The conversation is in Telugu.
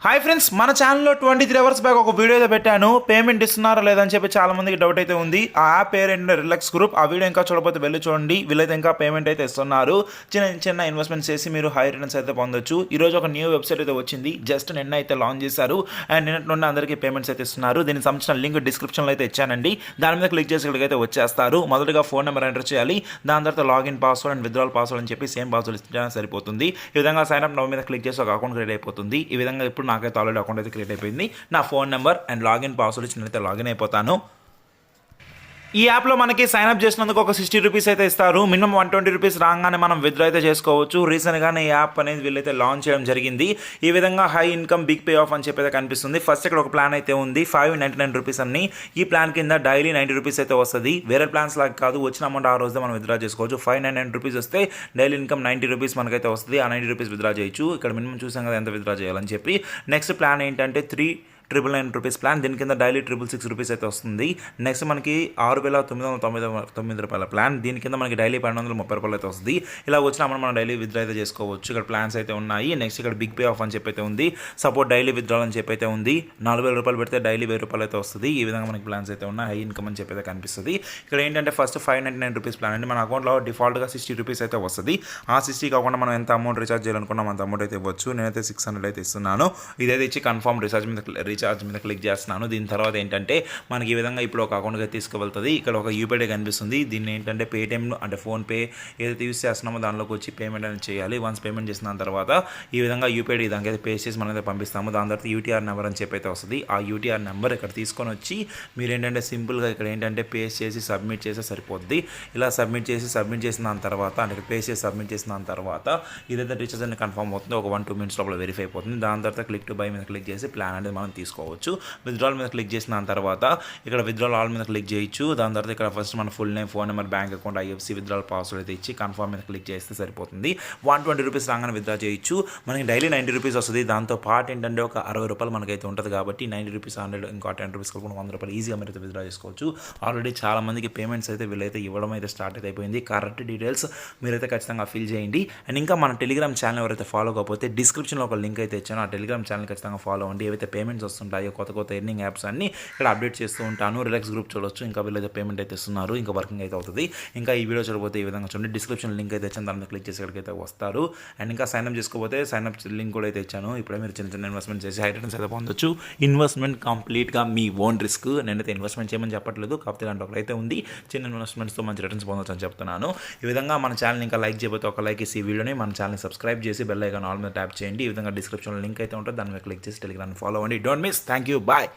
హాయ్ ఫ్రెండ్స్, మన ఛానల్లో 23 అవర్స్ బ్యాక్ ఒక వీడియో అయితే పెట్టాను. పేమెంట్ ఇస్తున్నారా లేదని చెప్పి చాలా మందికి డౌట్ అయితే ఉంది. ఆ యాప్ పేరు ఏంటంటే రిలాక్స్ గ్రూప్. ఆ వీడియో ఇంకా చూడకపోతే వెళ్ళి చూడండి. వీళ్ళైతే ఇంకా పేమెంట్ అయితే ఇస్తున్నారు. చిన్న చిన్న ఇన్వెస్ట్మెంట్స్ చేసి మీరు హై రిటర్న్స్ అయితే పొందొచ్చు. ఈరోజు ఒక న్యూ వెబ్సైట్ అయితే వచ్చింది. జస్ట్ నిన్న అయితే లాంచ్ చేశారు అండ్ నిన్నటి నుండి అందరికీ పేమెంట్స్ అయితే ఇస్తున్నారు. దీనికి సంబంధించిన లింక్ డిస్క్రిప్షన్లో అయితే ఇచ్చానండి. దాని మీద క్లిక్ చేసి ఇక్కడికైతే వచ్చేస్తారు. మొదటగా ఫోన్ నెంబర్ ఎంటర్ చేయాలి. దాని తర్వాత login password and withdrawal password అని చెప్పి సేమ్ పాస్వర్డ్ ఇచ్చినా సరిపోతుంది. ఈ విధంగా సైన్ అప్ నౌ మీద క్లిక్ చేసి ఒక అకౌంట్ క్రియేట్ అయిపోతుంది. ఈ విధంగా ఇప్పుడు నాకైతే ఆల్రెడీ అకౌంట్ అయితే క్రియేట్ అయిపోయింది. నా phone number and login password ఇచ్చి నేనైతే లాగిన్ అయిపోతాను. ఈ యాప్లో మనకి సైన్అప్ చేసినందుకు ఒక 60 రూపీస్ అయితే ఇస్తారు. మినిమం 120 రూపీస్ రాగానే మనం విత్డ్రా అయితే చేసుకోవచ్చు. రీసెంట్గానే ఈ యాప్ అనేది వీళ్ళైతే లాంచ్ చేయడం జరిగింది. ఈ విధంగా high income big pay off అని చెప్పి అయితే కనిపిస్తుంది. ఫస్ట్ ఇక్కడ ఒక ప్లాన్ అయితే ఉంది 599 రూపీస్ అని. ఈ ప్లాన్ కింద డైలీ 90 రూపీస్ అయితే వస్తుంది. వేరే ప్లాన్స్ లాగా కాదు, వచ్చిన అమౌంట్ ఆ రోజు మనం విత్డ్రా చేసుకోవచ్చు. 599 రూపీస్ వస్తే డైలీ ఇన్కమ్ 90 రూపీస్ మనకైతే వస్తుంది. ఆ 90 రూపీస్ విత్డ్రా చేయొచ్చు. ఇక్కడ మినిమం చూసాం కదా ఎంత విత్డ్రా చేయాలని చెప్పి. నెక్స్ట్ ప్లాన్ ఏంటంటే 3,999 రూపీస్ ప్లాన్. దీని కింద డైలీ 666 రూపీస్ అయితే వస్తుంది. నెక్స్ట్ మనకి 6,999 రూపాయల ప్లాన్. దీని కింద మనకి డైలీ 1,230 రూపాయలు అయితే వస్తుంది. ఇలా వచ్చిన మనం డైలీ విత్డ్రా అయితే చేసుకోవచ్చు. ఇక్కడ ప్లాన్స్ అయితే ఉన్నాయి. నెక్స్ట్ ఇక్కడ బిగ్ పే ఆఫ్ అని చెప్పి అయితే ఉంది. సపోర్ట్ డైలీ విత్డ్రాల్ అని చెప్పి అయితే ఉంది. 4,000 రూపాయలు పెడితే డైలీ 1,000 రూపాయలు అయితే వస్తుంది. ఈ విధంగా మనకి ప్లాన్స్ అయితే ఉన్నాయి. హై ఇన్కమ్ అని చెప్పి అయితే కనిపిస్తుంది. ఇక్కడ ఏంటంటే ఫస్ట్ 599 రూపీస్ ప్లాన్ అండి. మన అకౌంట్లో డిఫాల్ట్గా 60 రూపీస్ అయితే వస్తుంది. ఆ 60 కాకుండా మనం ఎంత అమౌంట్ రీఛార్జ్ చేయాలనుకున్నాం అంత అమౌంట్ అయితే ఇవ్వచ్చు. నేనైతే 600 అయితే ఇస్తున్నాను. ఇదైతే ఇచ్చి కన్ఫర్మ్ రీఛార్జ్ మీద క్లిక్ చేస్తున్నాను. దీని తర్వాత ఏంటంటే మనకి ఈ విధంగా ఇప్పుడు ఒక అకౌంట్కి తీసుకువెళ్తుంది. ఇక్కడ ఒక యూపీఐ కనిపిస్తుంది. దీన్ని ఏంటంటే పేటిఎం అంటే ఫోన్పే ఏదైతే యూస్ చేస్తున్నామో దానిలోకి వచ్చి పేమెంట్ అనేది చేయాలి. వన్స్ పేమెంట్ చేసిన తర్వాత ఈ విధంగా యూపీఐ దానికి అయితే పే చేసి మనం అయితే పంపిస్తాము. దాని తర్వాత యూటీఆర్ నెంబర్ అని చెప్పి అయితే వస్తుంది. ఆ యూటీఆర్ నెంబర్ ఇక్కడ తీసుకొని వచ్చి మీరు ఏంటంటే సింపుల్గా ఇక్కడ ఏంటంటే పే చేసి సబ్మిట్ చేస్తే సరిపోద్ది. ఇలా సబ్మిట్ చేసిన దాని తర్వాత అంటే పే చేసి సబ్మిట్ చేసిన దాని తర్వాత ఇదైతే రీఛార్జ్ అనేది కన్ఫర్మ్ అవుతుంది. ఒక 1-2 మినిట్స్ లోపల వెరిఫై అయిపోతుంది. దాని తర్వాత క్లిక్ టు బై మీద క్లిక్ చేసి ప్లాన్ అనేది మనం తీసుకోవచ్చు. విత్డ్రాల్ మీద క్లిక్ చేసిన తర్వాత ఇక్కడ విత్డ్రాల్ ఆల్ మీద క్లిక్ చేయొచ్చు. దాని తర్వాత ఇక్కడ ఫస్ట్ మన full name, phone number, bank account, IFC, withdrawal password అయితే ఇచ్చి కన్ఫర్మ్ మీద క్లిక్ చేస్తే సరిపోతుంది. 120 రూపీస్ రాగానే విత్డ్రా చేయొచ్చు. మనకి డైలీ 90 రూపీస్ వస్తుంది. దాంతో పాటు ఏంటంటే ఒక 60 రూపాయలు మనకైతే ఉంటుంది కాబట్టి 90 రూపీస్ 100 ఇంకా 10 రూపీస్ కూడా 100 రూపాయలు ఈజీగా మీరు అయితే విత్డ్రా చేసుకోవచ్చు. ఆల్రెడీ చాలా మందికి పేమెంట్స్ అయితే వీళ్ళైతే ఇవ్వడం అయితే స్టార్ట్ అయితే అయిపోయింది. కరెక్ట్ డీటెయిల్స్ మీరైతే ఖచ్చితంగా ఫిల్ చేయండి. అండ్ ఇంకా మన టెలిగ్రామ్ ఛానల్ ఎవరైతే ఫాలో కాకపోతే డిస్క్రిప్షన్లో ఒక లింక్ అయితే ఇచ్చాను. ఆ టెలిగ్రామ్ ఛానల్ ఖచ్చితంగా ఫాలో అవ్వండి. ఏవైతే పేమెంట్స్ వస్తుంటాయో కొత్త ఎర్నింగ్ యాప్స్ అన్ని ఇక్కడ అప్డేట్ చేస్తూ ఉంటాను. రిలాక్స్ గ్రూప్ చూడొచ్చు. ఇంకా వీళ్ళైతే పేమెంట్ అయితే ఇస్తున్నారు. ఇంకా వర్కింగ్ అయితే అవుతుంది. ఇంకా ఈ వీడియో చూడకపోతే ఈ విధంగా చూడండి. డిస్క్రిప్షన్ లింక్ అయితే ఇచ్చాను. దాని క్లిక్ చేసి ఇక్కడికైతే వస్తారు. అండ్ ఇంకా సైన్అప్ చేసుకోకపోతే సైన్అప్ లింక్ కూడా అయితే ఇచ్చాను. ఇప్పుడే మీరు చిన్న ఇన్వెస్ట్మెంట్ చేసి హై రిటర్న్స్ అయితే పొందొచ్చు. ఇన్వెస్ట్మెంట్ కంప్లీట్గా మీ ఓన్ రిస్క్. నేనైతే ఇన్వెస్ట్మెంట్ చేయమని చెప్పట్లేదు. కాకపోతే దాంట్లో ఒకరైతే ఉంది చిన్న ఇన్వెస్ట్మెంట్స్తో మంచి రిటర్న్స్ పొందొచ్చు అని చెప్తున్నాను. ఈ విధంగా మన ఛానల్ ఇంకా లైక్ చేయకపోతే ఒక లైక్ ఇసి ఈ వీడియోని మన ఛానల్ని సబ్స్క్రైబ్ చేసి బెల్ ఐకాన్ ఆల్ మీద ట్యాప్ చేయండి. ఈ విధంగా డిస్క్రిప్షన్లో లింక్ అయితే ఉంటుంది. దాని మీద క్లిక్ చేసి టెలిగ్రామ్ ఫాలో అవ్వండి. Don't miss. Thank you. Bye.